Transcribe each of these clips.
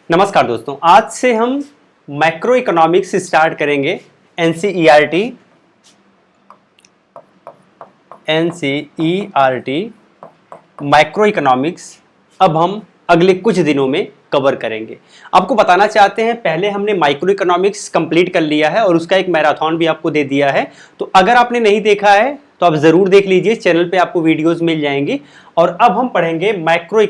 नमस्कार दोस्तों, आज से हम मैक्रो इकोनॉमिक्स स्टार्ट करेंगे। एनसीईआरटी मैक्रो इकोनॉमिक्स अब हम अगले कुछ दिनों में कवर करेंगे। आपको बताना चाहते हैं, पहले हमने माइक्रो इकोनॉमिक्स कंप्लीट कर लिया है और उसका एक मैराथन भी आपको दे दिया है। तो अगर आपने नहीं देखा है तो आप ज़रूर देख लीजिए, चैनल पे आपको वीडियोस मिल जाएंगी। और अब हम पढ़ेंगे मैक्रो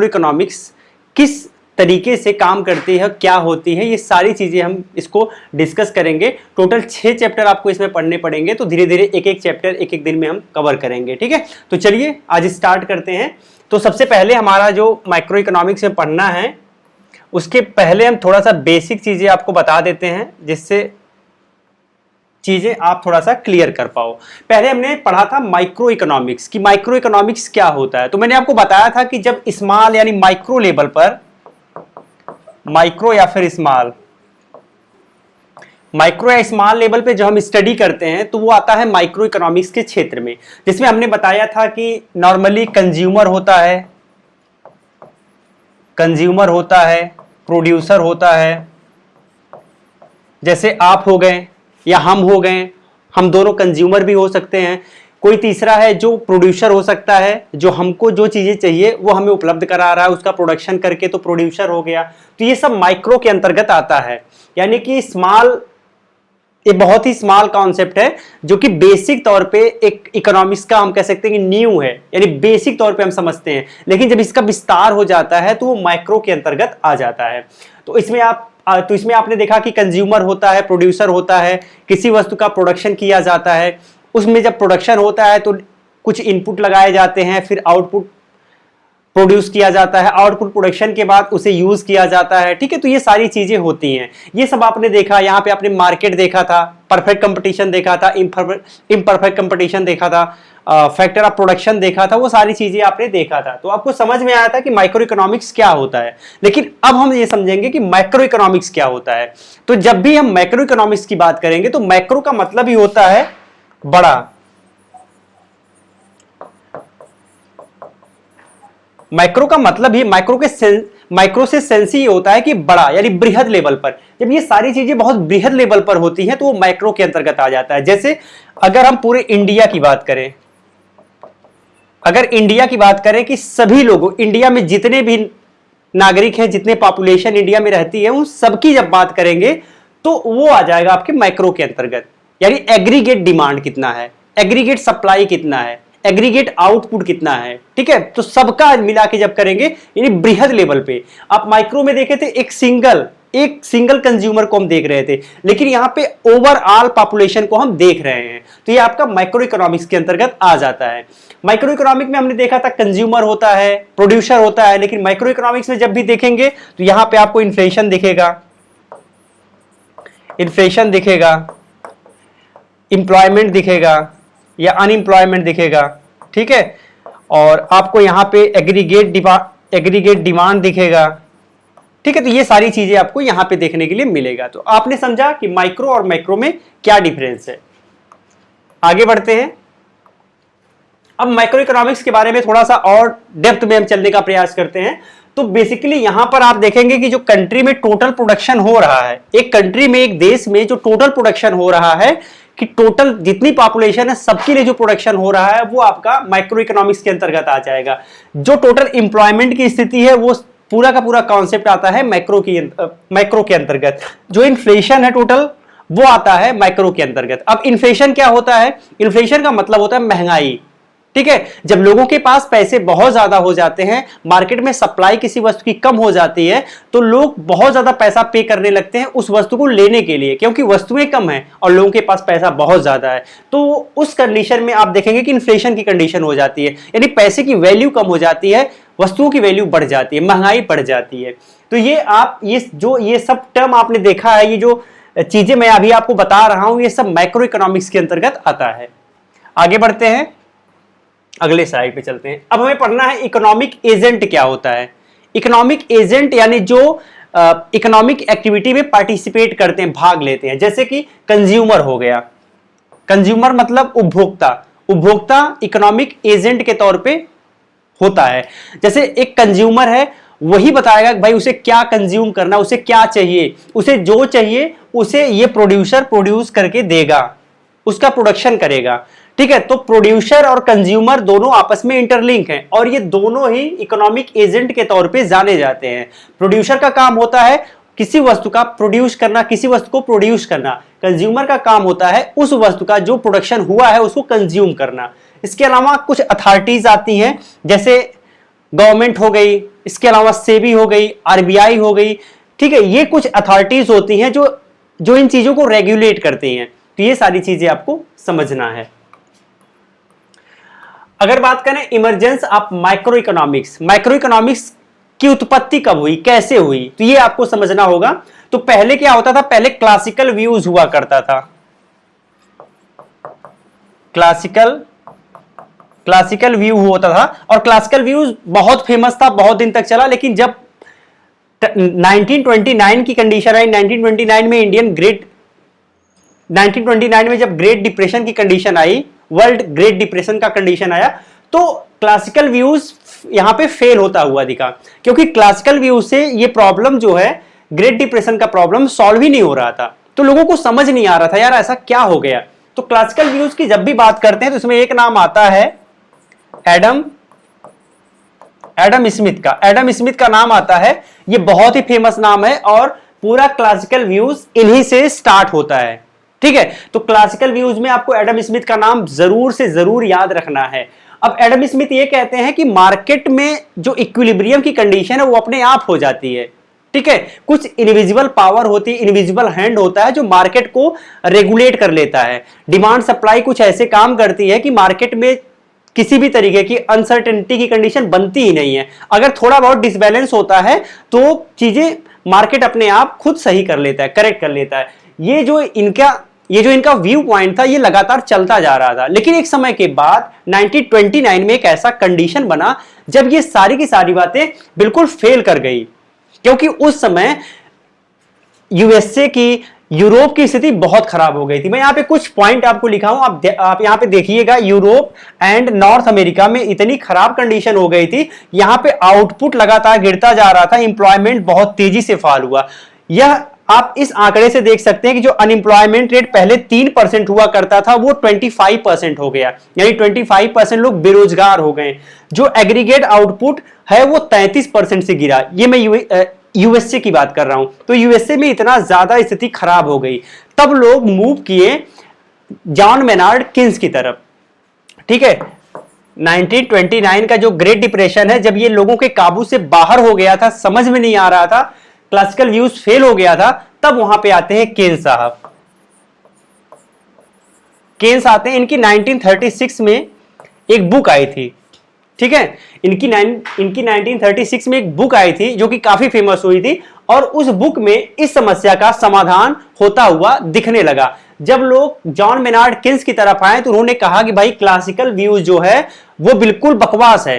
इकोनॉमिक्स किस तरीके से काम करती है, क्या होती है, ये सारी चीज़ें हम इसको डिस्कस करेंगे। टोटल 6 चैप्टर आपको इसमें पढ़ने पड़ेंगे, तो धीरे धीरे एक एक चैप्टर एक एक दिन में हम कवर करेंगे। ठीक है, तो चलिए आज स्टार्ट करते हैं। तो सबसे पहले हमारा जो माइक्रो इकोनॉमिक्स में पढ़ना है, उसके पहले हम थोड़ा सा बेसिक चीज़ें आपको बता देते हैं, जिससे चीज़ें आप थोड़ा सा क्लियर कर पाओ। पहले हमने पढ़ा था माइक्रो इकोनॉमिक्स कि माइक्रो इकोनॉमिक्स क्या होता है। तो मैंने आपको बताया था कि जब स्मॉल यानी माइक्रो लेवल पर, माइक्रो या फिर स्मॉल, माइक्रो या स्मॉल लेवल पे जो हम स्टडी करते हैं तो वो आता है माइक्रो इकोनॉमिक्स के क्षेत्र में, जिसमें हमने बताया था कि नॉर्मली कंज्यूमर होता है, प्रोड्यूसर होता है, जैसे आप हो गए या हम हो गए, हम दोनों कंज्यूमर भी हो सकते हैं। कोई तीसरा है जो प्रोड्यूसर हो सकता है, जो हमको जो चीज़ें चाहिए वो हमें उपलब्ध करा रहा है, उसका प्रोडक्शन करके, तो प्रोड्यूसर हो गया। तो ये सब माइक्रो के अंतर्गत आता है। यानी कि स्मॉल, ये बहुत ही स्मॉल कॉन्सेप्ट है जो कि बेसिक तौर पे एक इकोनॉमिक्स का हम कह सकते हैं कि न्यू है, यानी बेसिक तौर पे हम समझते हैं। लेकिन जब इसका विस्तार हो जाता है तो वो माइक्रो के अंतर्गत आ जाता है। तो इसमें आपने देखा कि कंज्यूमर होता है, प्रोड्यूसर होता है, किसी वस्तु का प्रोडक्शन किया जाता है। उसमें जब प्रोडक्शन होता है तो कुछ इनपुट लगाए जाते हैं, फिर आउटपुट प्रोड्यूस किया जाता है, आउटपुट प्रोडक्शन के बाद उसे यूज किया जाता है। ठीक है, तो ये सारी चीजें होती हैं। ये सब आपने देखा, यहाँ पे आपने मार्केट देखा था, परफेक्ट कंपटीशन देखा था, इम्परफेक्ट कंपटीशन देखा था, फैक्टर ऑफ प्रोडक्शन देखा था, वो सारी चीजें आपने देखा था। तो आपको समझ में आया था कि माइक्रो इकोनॉमिक्स क्या होता है। लेकिन अब हम ये समझेंगे कि मैक्रो इकोनॉमिक्स क्या होता है। तो जब भी हम मैक्रो इकोनॉमिक्स की बात करेंगे तो मैक्रो का मतलब ही होता है बड़ा। मैक्रो का मतलब ही, माइक्रो से सेंस ही होता है कि बड़ा, यानी बृहद लेवल पर। जब ये सारी चीजें बहुत बृहद लेवल पर होती हैं तो वो मैक्रो के अंतर्गत आ जाता है। जैसे अगर हम पूरे इंडिया की बात करें, कि सभी लोगों, इंडिया में जितने भी नागरिक हैं, जितने पॉपुलेशन इंडिया में रहती है, उन सबकी जब बात करेंगे तो वो आ जाएगा आपके मैक्रो के अंतर्गत। यानी एग्रीगेट डिमांड कितना है, एग्रीगेट सप्लाई कितना है, एग्रीगेट आउटपुट कितना है। ठीक है, तो सबका मिला के जब करेंगे यानी बृहद लेवल पे। आप माइक्रो में देखे थे एक सिंगल कंज्यूमर को हम देख रहे थे, लेकिन यहां पे ओवरऑल पॉपुलेशन को हम देख रहे हैं। तो ये आपका माइक्रो इकोनॉमिक्स के अंतर्गत आ जाता है। माइक्रो इकोनॉमिक में हमने देखा था कंज्यूमर होता है, प्रोड्यूसर होता है, लेकिन माइक्रो इकोनॉमिक्स में जब भी देखेंगे तो यहां पे आपको इन्फ्लेशन दिखेगा, इंप्लॉयमेंट दिखेगा या अनएम्प्लॉयमेंट दिखेगा। ठीक है, और आपको यहां पे एग्रीगेट डिमांड दिखेगा। ठीक है, तो ये सारी चीजें आपको यहां पे देखने के लिए मिलेगा। तो आपने समझा कि माइक्रो और मैक्रो में क्या डिफरेंस है। आगे बढ़ते हैं। अब मैक्रो इकोनॉमिक्स के बारे में थोड़ा सा और डेप्थ में हम चलने का प्रयास करते हैं। तो बेसिकली यहां पर आप देखेंगे कि जो कंट्री में टोटल प्रोडक्शन हो रहा है, एक कंट्री में, एक देश में जो टोटल प्रोडक्शन हो रहा है, कि टोटल जितनी पॉपुलेशन है सबके लिए जो प्रोडक्शन हो रहा है, वो आपका माइक्रो इकोनॉमिक्स के अंतर्गत आ जाएगा। जो टोटल एम्प्लॉयमेंट की स्थिति है, वो पूरा का पूरा कॉन्सेप्ट आता है मैक्रो के अंतर्गत। जो इन्फ्लेशन है टोटल, वो आता है माइक्रो के अंतर्गत। अब इन्फ्लेशन क्या होता है? इन्फ्लेशन का मतलब होता है महंगाई। ठीक है, जब लोगों के पास पैसे बहुत ज्यादा हो जाते हैं, मार्केट में सप्लाई किसी वस्तु की कम हो जाती है, तो लोग बहुत ज्यादा पैसा पे करने लगते हैं उस वस्तु को लेने के लिए, क्योंकि वस्तुएं कम हैं और लोगों के पास पैसा बहुत ज्यादा है। तो उस कंडीशन में आप देखेंगे कि इन्फ्लेशन की कंडीशन हो जाती है, यानी पैसे की वैल्यू कम हो जाती है, वस्तुओं की वैल्यू बढ़ जाती है, महंगाई बढ़ जाती है। तो ये सब टर्म आपने देखा है, ये जो चीजें मैं अभी आपको बता रहा हूं, ये सब मैक्रो इकोनॉमिक्स के अंतर्गत आता है। आगे बढ़ते हैं, अगले स्लाइड पे चलते हैं। अब हमें पढ़ना है इकोनॉमिक एजेंट क्या होता है। इकोनॉमिक एजेंट यानी जो इकोनॉमिक एक्टिविटी में पार्टिसिपेट करते हैं, भाग लेते हैं। जैसे कि कंज्यूमर हो गया, कंज्यूमर मतलब उपभोक्ता इकोनॉमिक एजेंट के तौर पे होता है। जैसे एक कंज्यूमर है, वही बताएगा कि भाई उसे क्या कंज्यूम करना, उसे क्या चाहिए, उसे जो चाहिए उसे ये प्रोड्यूसर प्रोड्यूस करके देगा, उसका प्रोडक्शन करेगा। ठीक है, तो प्रोड्यूसर और कंज्यूमर दोनों आपस में इंटरलिंक हैं और ये दोनों ही इकोनॉमिक एजेंट के तौर पे जाने जाते हैं। प्रोड्यूसर का काम होता है किसी वस्तु का प्रोड्यूस करना, किसी वस्तु को प्रोड्यूस करना। कंज्यूमर का काम होता है उस वस्तु का जो प्रोडक्शन हुआ है उसको कंज्यूम करना। इसके अलावा कुछ अथॉरिटीज आती हैं, जैसे गवर्नमेंट हो गई, इसके अलावा सेबी हो गई, आरबीआई हो गई। ठीक है, ये कुछ अथॉरिटीज होती हैं जो इन चीजों को रेगुलेट करती हैं। तो ये सारी चीजें आपको समझना है। अगर बात करें इमरजेंस ऑफ माइक्रो इकोनॉमिक्स की उत्पत्ति कब हुई, कैसे हुई, तो ये आपको समझना होगा। तो पहले क्या होता था, पहले क्लासिकल व्यूज हुआ करता था। क्लासिकल व्यू होता था और क्लासिकल व्यूज बहुत फेमस था, बहुत दिन तक चला। लेकिन जब 1929 की कंडीशन आई, 1929 में जब ग्रेट डिप्रेशन की कंडीशन आई, वर्ल्ड ग्रेट डिप्रेशन का कंडीशन आया, तो क्लासिकल व्यूज यहां पे फेल होता हुआ दिखा। क्योंकि क्लासिकल व्यूज से ये प्रॉब्लम जो है, ग्रेट डिप्रेशन का प्रॉब्लम सॉल्व ही नहीं हो रहा था। तो लोगों को समझ नहीं आ रहा था यार ऐसा क्या हो गया। तो क्लासिकल व्यूज की जब भी बात करते हैं तो इसमें एक नाम आता है एडम स्मिथ का नाम आता है। ये बहुत ही फेमस नाम है और पूरा क्लासिकल व्यूज इन्हीं से स्टार्ट होता है। ठीक है, तो क्लासिकल व्यूज में आपको एडम स्मिथ का नाम जरूर से जरूर याद रखना है। अब एडम स्मिथ ये कहते हैं कि मार्केट में जो इक्विलिब्रियम की कंडीशन है वो अपने आप हो जाती है। ठीक है, कुछ इनविजिबल पावर होती है, इनविजिबल हैंड होता है जो मार्केट को रेगुलेट कर लेता है। डिमांड सप्लाई कुछ ऐसे काम करती है कि मार्केट में किसी भी तरीके की अनसर्टेनिटी की कंडीशन बनती ही नहीं है। अगर थोड़ा बहुत डिसबैलेंस होता है तो चीजें मार्केट अपने आप खुद सही कर लेता है, करेक्ट कर लेता है। ये जो इनका व्यू पॉइंट था ये लगातार चलता जा रहा था। लेकिन एक समय के बाद 1929 में एक ऐसा कंडीशन बना जब ये सारी की सारी बातें बिल्कुल फेल कर गई। क्योंकि उस समय यूएसए की, यूरोप की स्थिति बहुत खराब हो गई थी। मैं यहां पे कुछ पॉइंट आपको लिखा हूं, आप यहां पे देखिएगा। यूरोप एंड नॉर्थ अमेरिका में इतनी खराब कंडीशन हो गई थी, यहां पे आउटपुट लगातार गिरता जा रहा था, एम्प्लॉयमेंट बहुत तेजी से फॉल हुआ। यह आप इस आंकड़े से देख सकते हैं कि जो अनएम्प्लॉयमेंट रेट पहले 3% हुआ करता था वो 25% हो गया, यानी 25% लोग बेरोजगार हो गए। जो एग्रीगेट आउटपुट है वो 33% से गिरा। ये मैं यूएसए की बात कर रहा हूं। तो यूएसए में इतना ज्यादा स्थिति खराब हो गई, तब लोग मूव किए जॉन मेनार्ड किन्स की तरफ। ठीक है, 1929 का जो ग्रेट डिप्रेशन है, जब ये लोगों के काबू से बाहर हो गया था, समझ में नहीं आ रहा था, क्लासिकल व्यूज फेल हो गया था, तब वहां पे आते हैं केन्स साहब। केन्स आते हैं, इनकी 1936 में एक बुक आई थी। ठीक है, इनकी 1936 में एक बुक आई थी जो कि काफी फेमस हुई थी और उस बुक में इस समस्या का समाधान होता हुआ दिखने लगा। जब लोग जॉन मेनार्ड किन्स की तरफ आए तो उन्होंने कहा कि भाई क्लासिकल व्यूज जो है वो बिल्कुल बकवास है।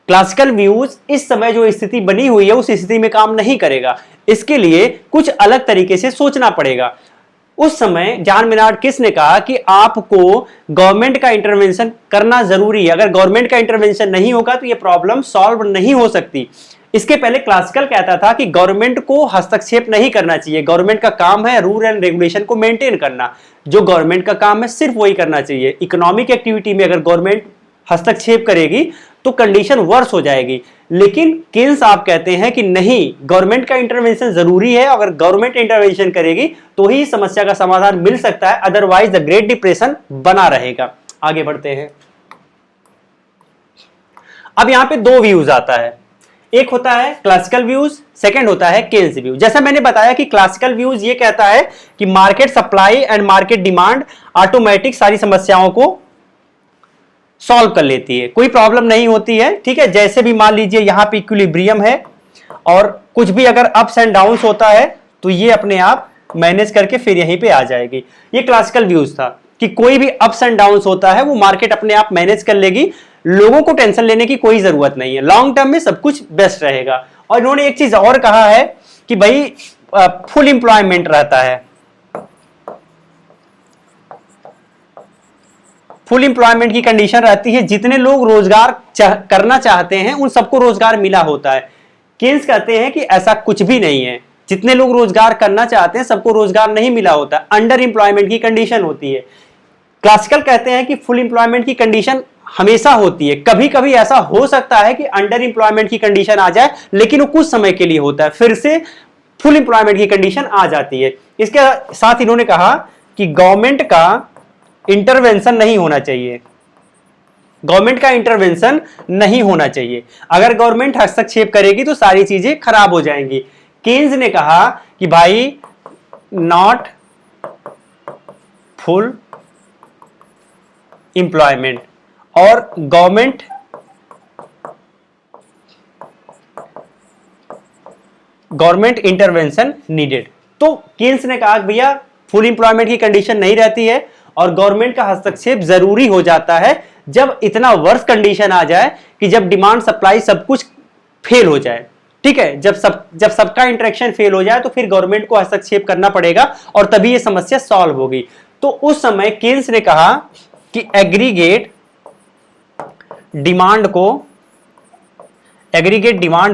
क्लासिकल व्यूज इस समय जो स्थिति बनी हुई है उस स्थिति में काम नहीं करेगा, इसके लिए कुछ अलग तरीके से सोचना पड़ेगा। उस समय जॉन मेनार्ड किन्स ने कहा कि आपको गवर्नमेंट का इंटरवेंशन करना जरूरी है। अगर गवर्नमेंट का इंटरवेंशन नहीं होगा तो ये प्रॉब्लम सॉल्व नहीं हो सकती। इसके पहले क्लासिकल कहता था कि गवर्नमेंट को हस्तक्षेप नहीं करना चाहिए, गवर्नमेंट का काम है रूल एंड रेगुलेशन को मेंटेन करना। जो गवर्नमेंट का काम है सिर्फ वही करना चाहिए। इकोनॉमिक एक्टिविटी में अगर गवर्नमेंट हस्तक्षेप करेगी तो कंडीशन वर्स हो जाएगी। लेकिन किन्स आप कहते हैं कि नहीं, गवर्नमेंट का इंटरवेंशन जरूरी है। अगर गवर्नमेंट इंटरवेंशन करेगी तो ही समस्या का समाधान मिल सकता है, अदरवाइज द ग्रेट डिप्रेशन बना रहेगा। आगे बढ़ते हैं। अब यहां पे दो व्यूज आता है, एक होता है क्लासिकल व्यूज, सेकंड होता है केन्स व्यू। जैसा मैंने बताया कि क्लासिकल व्यूज ये कहता है कि market supply and market demand automatic सारी समस्याओं को सॉल्व कर लेती है, कोई प्रॉब्लम नहीं होती है। ठीक है, जैसे भी मान लीजिए यहां पे इक्विलिब्रियम है और कुछ भी अगर अप्स एंड डाउन्स होता है तो ये अपने आप मैनेज करके फिर यहीं पे आ जाएगी। ये क्लासिकल व्यूज था कि कोई भी अप्स एंड डाउन्स होता है वो मार्केट अपने आप मैनेज कर लेगी, लोगों को टेंशन लेने की कोई जरूरत नहीं है, लॉन्ग टर्म में सब कुछ बेस्ट रहेगा। और इन्होंने एक चीज और कहा है कि भाई फुल एम्प्लॉयमेंट रहता है, फुल एम्प्लॉयमेंट की कंडीशन रहती है। जितने लोग रोजगार करना चाहते हैं उन सबको रोजगार मिला होता है। केन्स कहते हैं कि ऐसा कुछ भी नहीं है, जितने लोग रोजगार करना चाहते हैं सबको रोजगार नहीं मिला होता, अंडर एम्प्लॉयमेंट की कंडीशन होती है। क्लासिकल कहते हैं कि फुल एम्प्लॉयमेंट की कंडीशन हमेशा होती है, कभी कभी ऐसा हो सकता है कि अंडर एम्प्लॉयमेंट की कंडीशन आ जाए, लेकिन वो कुछ समय के लिए होता है, फिर से फुल एम्प्लॉयमेंट की कंडीशन आ जाती है। इसके साथ इन्होंने कहा कि गवर्नमेंट का इंटरवेंशन नहीं होना चाहिए, गवर्नमेंट का इंटरवेंशन नहीं होना चाहिए। अगर गवर्नमेंट हस्तक्षेप करेगी तो सारी चीजें खराब हो जाएंगी। केन्स ने कहा कि भाई नॉट फुल एम्प्लॉयमेंट और गवर्नमेंट इंटरवेंशन नीडेड। तो केन्स ने कहा भैया फुल एम्प्लॉयमेंट की कंडीशन नहीं रहती है और गवर्नमेंट का हस्तक्षेप जरूरी हो जाता है जब इतना वर्स्ट कंडीशन आ जाए कि जब डिमांड सप्लाई सब कुछ फेल हो जाए। ठीक है, जब सबका इंटरेक्शन फेल हो जाए तो फिर गवर्नमेंट को हस्तक्षेप करना पड़ेगा और तभी ये समस्या सॉल्व होगी। तो उस समय केन्स ने कहा कि एग्रीगेट डिमांड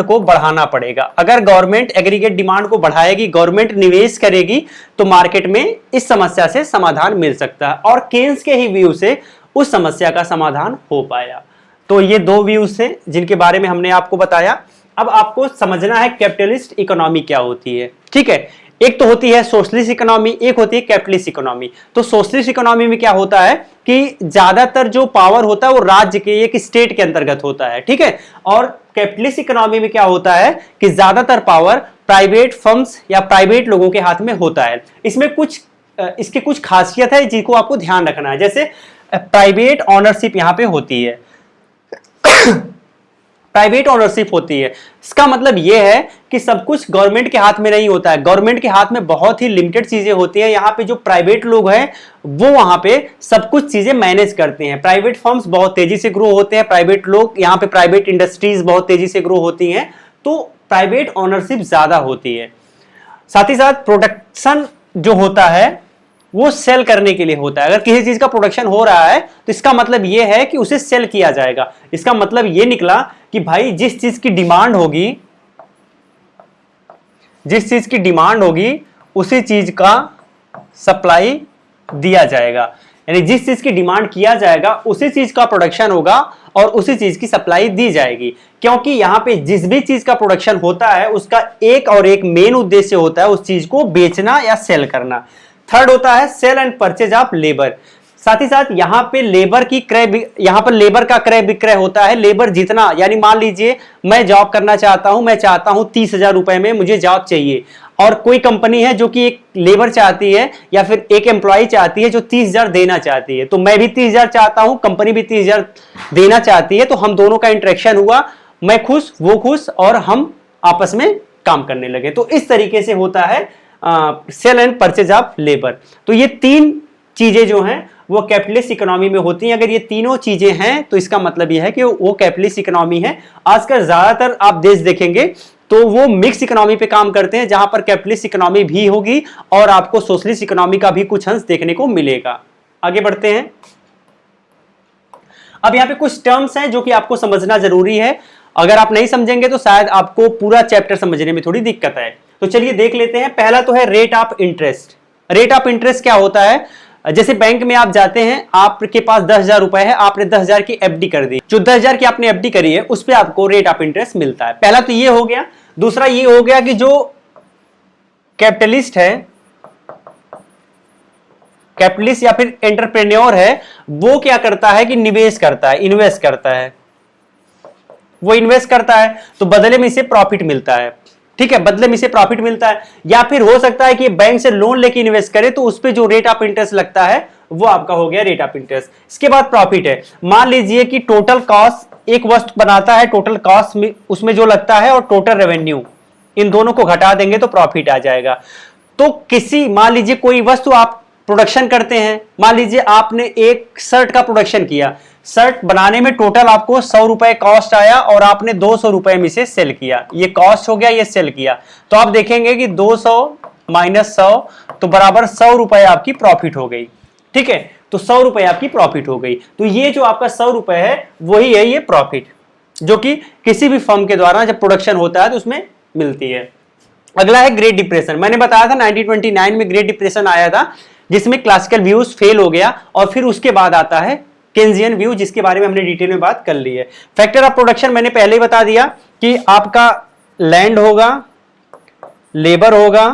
को बढ़ाना पड़ेगा। अगर गवर्नमेंट एग्रीगेट डिमांड को बढ़ाएगी, गवर्नमेंट निवेश करेगी तो मार्केट में इस समस्या से समाधान मिल सकता है, और केन्स के ही व्यू से उस समस्या का समाधान हो पाया। तो ये दो व्यूज थे जिनके बारे में हमने आपको बताया। अब आपको समझना है कैपिटलिस्ट इकोनॉमी क्या होती है। ठीक है, एक तो होती है सोशलिस्ट इकोनॉमी, एक होती है कैपिटलिस्ट इकोनॉमी। तो सोशलिस्ट इकोनॉमी में क्या होता है कि ज्यादातर जो पावर होता है वो राज्य के, एक स्टेट के अंतर्गत होता है। ठीक है, और कैपिटलिस्ट इकोनॉमी में क्या होता है कि ज्यादातर पावर प्राइवेट फर्म्स या प्राइवेट लोगों के हाथ में होता है। इसके कुछ खासियत है जिनको आपको ध्यान रखना है। जैसे प्राइवेट ऑनरशिप यहां पे होती है प्राइवेट ऑनरशिप होती है, इसका मतलब यह है कि सब कुछ गवर्नमेंट के हाथ में नहीं होता है। गवर्नमेंट के हाथ में बहुत ही लिमिटेड चीजें होती हैं। यहाँ पे जो प्राइवेट लोग हैं वो वहां पे सब कुछ चीजें मैनेज करते हैं। प्राइवेट फर्म्स बहुत तेजी से ग्रो होते हैं, प्राइवेट लोग यहाँ पे, प्राइवेट इंडस्ट्रीज बहुत तेजी से ग्रो होती हैं, तो प्राइवेट ऑनरशिप ज्यादा होती है। साथ ही साथ प्रोडक्शन जो होता है वो सेल करने के लिए होता है। अगर किसी चीज का प्रोडक्शन हो रहा है तो इसका मतलब यह है कि उसे सेल किया जाएगा। इसका मतलब यह निकला कि भाई जिस चीज की डिमांड होगी उसी चीज का सप्लाई दिया जाएगा, यानी जिस चीज की डिमांड किया जाएगा उसी चीज का प्रोडक्शन होगा और उसी चीज की सप्लाई दी जाएगी। क्योंकि यहां पे जिस भी चीज का प्रोडक्शन होता है उसका एक मेन उद्देश्य होता है उस चीज को बेचना या सेल करना। थर्ड होता है sale and purchase of labour. साथ ही साथ यहाँ पे लेबर का क्रय विक्रय होता है। लेबर जितना, यानी मान लीजिए मैं जॉब करना चाहता हूं, मैं चाहता हूं 30,000 रुपए में मुझे जॉब चाहिए, और कोई कंपनी है जो कि एक लेबर चाहती है या फिर एक एम्प्लॉय चाहती है जो 30,000 देना चाहती है, तो मैं भी 30,000 चाहता हूं, कंपनी भी 30,000 देना चाहती है, तो हम दोनों का इंटरेक्शन हुआ, मैं खुश वो खुश और हम आपस में काम करने लगे। तो इस तरीके से होता है sale and purchase of labour. तो ये तीन चीजें जो हैं वो कैपिटलिस्ट इकोनॉमी में होती हैं। अगर ये तीनों चीजें हैं तो इसका मतलब यह है कि वो कैपिटलिस्ट इकोनॉमी है। आजकल ज्यादातर आप देश देखेंगे तो वो मिक्स इकोनॉमी पे काम करते हैं, जहां पर कैपिटलिस्ट इकोनॉमी भी होगी और आपको सोशलिस्ट इकोनॉमी का भी कुछ अंश देखने को मिलेगा। आगे बढ़ते हैं। अब यहाँ पे कुछ टर्म्स हैं जो कि आपको समझना जरूरी है। अगर आप नहीं समझेंगे तो शायद आपको पूरा चैप्टर समझने में थोड़ी दिक्कत है। तो चलिए देख लेते हैं। पहला तो है rate of interest. Rate of interest क्या होता है? जैसे बैंक में आप जाते हैं, आपके पास 10,000 रुपए है, आपने 10,000 की एफडी कर दी। जो 10,000 की आपने एफडी करी है उस पर आपको रेट ऑफ इंटरेस्ट मिलता है। पहला तो ये हो गया। दूसरा ये हो गया कि जो कैपिटलिस्ट है, कैपिटलिस्ट या फिर एंटरप्रेन्योर है, वो क्या करता है कि निवेश करता है, इन्वेस्ट करता है। वो इन्वेस्ट करता है तो बदले में इसे प्रॉफिट मिलता है। ठीक है, बदले में इसे प्रॉफिट मिलता है। या फिर हो सकता है कि बैंक से लोन लेके इन्वेस्ट करे तो उस पे जो रेट ऑफ इंटरेस्ट लगता है वो आपका हो गया रेट ऑफ इंटरेस्ट। इसके बाद प्रॉफिट है। मान लीजिए कि टोटल कॉस्ट, एक वस्तु बनाता है, टोटल कॉस्ट में उसमें जो लगता है और टोटल रेवेन्यू, इन दोनों को घटा देंगे तो प्रॉफिट आ जाएगा। तो मान लीजिए कोई वस्तु आप प्रोडक्शन करते हैं, मान लीजिए आपने एक शर्ट का प्रोडक्शन किया, शर्ट बनाने में टोटल आपको 100 रुपए कॉस्ट आया और आपने 200 रुपए में इसे सेल किया। ये कॉस्ट हो गया, ये सेल किया। तो आप देखेंगे कि 200 माइनस 100 तो बराबर 100 रुपए आपकी प्रॉफिट हो गई। ठीक है, तो 100 रुपए आपकी प्रॉफिट हो गई। तो ये जो आपका 100 रुपए है वही है ये प्रॉफिट। जो कि किसी भी फर्म के द्वारा जब प्रोडक्शन होता है तो उसमें मिलती है। अगला है ग्रेट डिप्रेशन। मैंने बताया था 1929 में ग्रेट डिप्रेशन आया था, जिसमें क्लासिकल व्यूज फेल हो गया और फिर उसके बाद आता है केन्जियन व्यू, जिसके बारे में हमने डिटेल में बात कर ली है। फैक्टर ऑफ प्रोडक्शन मैंने पहले ही बता दिया कि आपका लैंड होगा, लेबर होगा,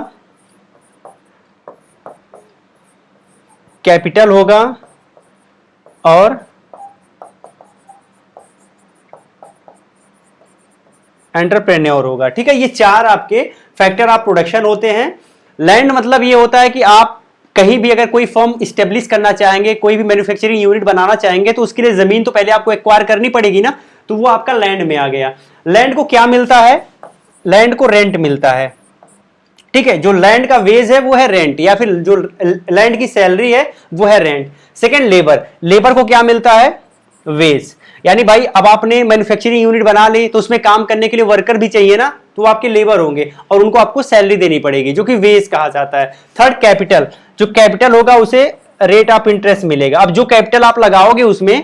कैपिटल होगा और एंटरप्रेन्योर होगा। ठीक है, ये चार आपके फैक्टर ऑफ प्रोडक्शन होते हैं। लैंड मतलब ये होता है कि आप कहीं भी अगर कोई फर्म स्टेब्लिश करना चाहेंगे, कोई भी मैन्युफैक्चरिंग यूनिट बनाना चाहेंगे, तो उसके लिए जमीन तो पहले आपको एक्वायर करनी पड़ेगी ना, तो वो आपका लैंड में आ गया। लैंड को क्या मिलता है? लैंड को रेंट मिलता है। ठीक है, जो लैंड का वेज है वो है रेंट, या फिर जो लैंड की सैलरी है वो है रेंट। सेकंड लेबर, लेबर को क्या मिलता है? वेज। यानी भाई अब आपने मैन्युफैक्चरिंग यूनिट बना ली तो उसमें काम करने के लिए वर्कर भी चाहिए ना, तो वो आपके लेबर होंगे और उनको आपको सैलरी देनी पड़ेगी, जो कि वेज कहा जाता है। थर्ड कैपिटल, जो कैपिटल होगा उसे रेट ऑफ इंटरेस्ट मिलेगा। अब जो कैपिटल आप लगाओगे उसमें,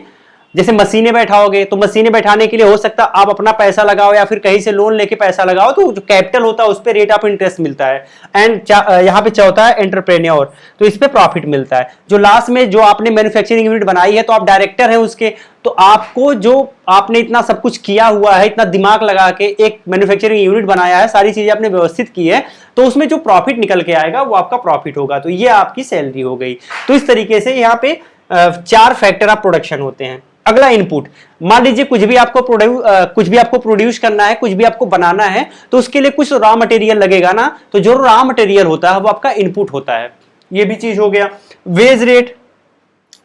जैसे मशीनें बैठाओगे तो मशीनें बैठाने के लिए हो सकता है आप अपना पैसा लगाओ या फिर कहीं से लोन लेके पैसा लगाओ, तो जो कैपिटल होता है उस पर रेट ऑफ इंटरेस्ट मिलता है। एंड यहाँ पे चौथा है एंटरप्रेन्योर, तो इस पे प्रॉफिट मिलता है। जो लास्ट में जो आपने मैन्युफैक्चरिंग यूनिट बनाई है तो आप डायरेक्टर हैं उसके, तो आपको जो आपने इतना सब कुछ किया हुआ है, इतना दिमाग लगा के एक मैन्युफैक्चरिंग यूनिट बनाया है, सारी चीजें आपने व्यवस्थित की है, तो उसमें जो प्रॉफिट निकल के आएगा वो आपका प्रॉफिट होगा, तो ये आपकी सैलरी हो गई। तो इस तरीके से यहाँ पे चार फैक्टर ऑफ प्रोडक्शन होते हैं। अगला इनपुट, मान लीजिए कुछ भी आपको प्रोड्यूस करना है, कुछ भी आपको बनाना है, तो उसके लिए कुछ रॉ मटेरियल लगेगा ना, तो जो रॉ मटेरियल होता है वो आपका इनपुट होता है। ये भी चीज हो गया। वेज रेट,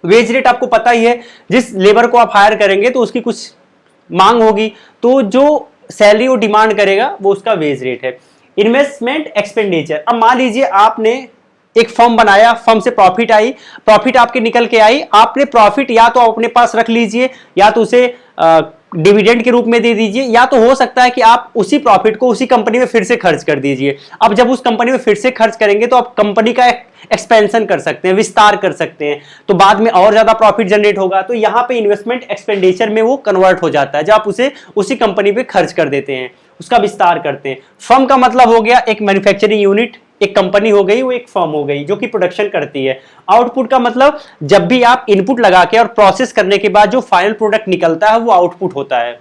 वेज रेट आपको पता ही है, जिस लेबर को आप हायर करेंगे तो उसकी कुछ मांग होगी, तो जो सैलरी वो डिमांड करेगा वो उसका वेज रेट है। इन्वेस्टमेंट एक्सपेंडिचर, अब मान लीजिए आपने एक फर्म बनाया, फर्म से प्रॉफिट आई, प्रॉफिट आपके निकल के आई, आपने प्रॉफिट या तो अपने पास रख लीजिए या तो उसे डिविडेंड के रूप में दे दीजिए, या तो हो सकता है कि आप उसी प्रॉफिट को उसी कंपनी में फिर से खर्च कर दीजिए। अब जब उस कंपनी में फिर से खर्च करेंगे तो आप कंपनी का एक्सपेंशन कर सकते हैं, विस्तार कर सकते हैं, तो बाद में और ज्यादा प्रॉफिट जनरेट होगा। तो यहां पे इन्वेस्टमेंट एक्सपेंडिचर में वो कन्वर्ट हो जाता है, जब आप उसे उसी कंपनी पे खर्च कर देते हैं, उसका विस्तार करते हैं। फर्म का मतलब हो गया एक मैन्युफैक्चरिंग यूनिट, एक कंपनी हो गई, वो एक फर्म हो गई जो कि प्रोडक्शन करती है। आउटपुट का मतलब जब भी आप इनपुट लगा के और प्रोसेस करने के बाद जो फाइनल प्रोडक्ट निकलता है वो आउटपुट होता है।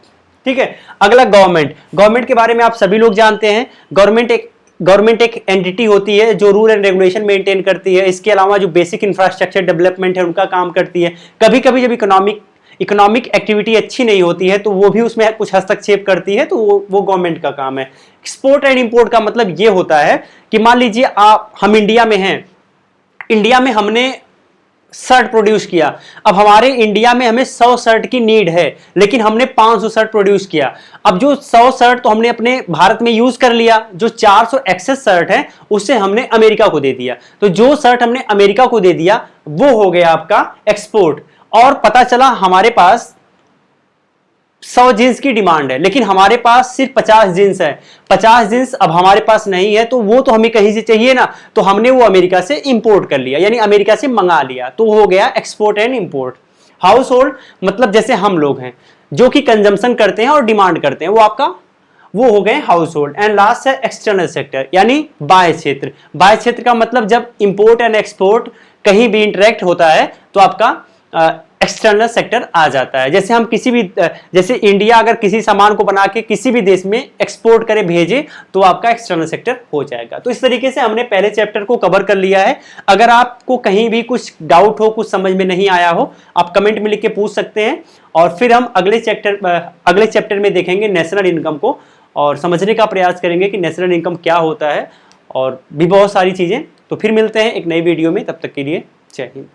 ठीक है, अगला गवर्नमेंट। गवर्नमेंट के बारे में आप सभी लोग जानते हैं, गवर्नमेंट एक एंटिटी होती है जो रूल एंड रेगुलेशन मेंटेन करती है। इसके अलावा जो बेसिक इंफ्रास्ट्रक्चर डेवलपमेंट है उनका काम करती है। कभी कभी जब इकोनॉमिक एक्टिविटी अच्छी नहीं होती है तो वो भी उसमें कुछ हस्तक्षेप करती है, तो वो गवर्नमेंट का काम है। एक्सपोर्ट एंड इंपोर्ट का मतलब ये होता है कि मान लीजिए हम इंडिया में हैं, इंडिया में हमने शर्ट प्रोड्यूस किया, अब हमारे इंडिया में हमें 100 शर्ट की नीड है, लेकिन हमने 500 शर्ट प्रोड्यूस किया। अब जो 100 शर्ट तो हमने अपने भारत में यूज कर लिया, जो 400 एक्सेस शर्ट है उससे हमने अमेरिका को दे दिया। तो जो शर्ट हमने अमेरिका को दे दिया वो हो गया आपका एक्सपोर्ट। और पता चला हमारे पास 100 जींस की डिमांड है, लेकिन हमारे पास सिर्फ 50 जींस है। 50 जींस अब हमारे पास नहीं है, तो वो तो हमें कहीं से चाहिए ना, तो हमने वो अमेरिका से इंपोर्ट कर लिया, यानी अमेरिका से मंगा लिया, तो हो गया export and import. House hold मतलब जैसे हम लोग हैं जो कि कंजम्पशन करते हैं और डिमांड करते हैं, वो हो गए हाउस होल्ड। एंड लास्ट है एक्सटर्नल सेक्टर, यानी बाह्य क्षेत्र। बाह्य क्षेत्र का मतलब जब इंपोर्ट एंड एक्सपोर्ट कहीं भी इंटरेक्ट होता है तो आपका एक्सटर्नल सेक्टर आ जाता है। जैसे हम जैसे इंडिया अगर किसी सामान को बना के किसी भी देश में एक्सपोर्ट करे भेजे तो आपका एक्सटर्नल सेक्टर हो जाएगा। तो इस तरीके से हमने पहले चैप्टर को कवर कर लिया है। अगर आपको कहीं भी कुछ डाउट हो, कुछ समझ में नहीं आया हो, आप कमेंट में लिख के पूछ सकते हैं, और फिर हम अगले चैप्टर में देखेंगे नेशनल इनकम को और समझने का प्रयास करेंगे कि नेशनल इनकम क्या होता है और भी बहुत सारी चीजें। तो फिर मिलते हैं एक नई वीडियो में, तब तक के लिए जय हिंद।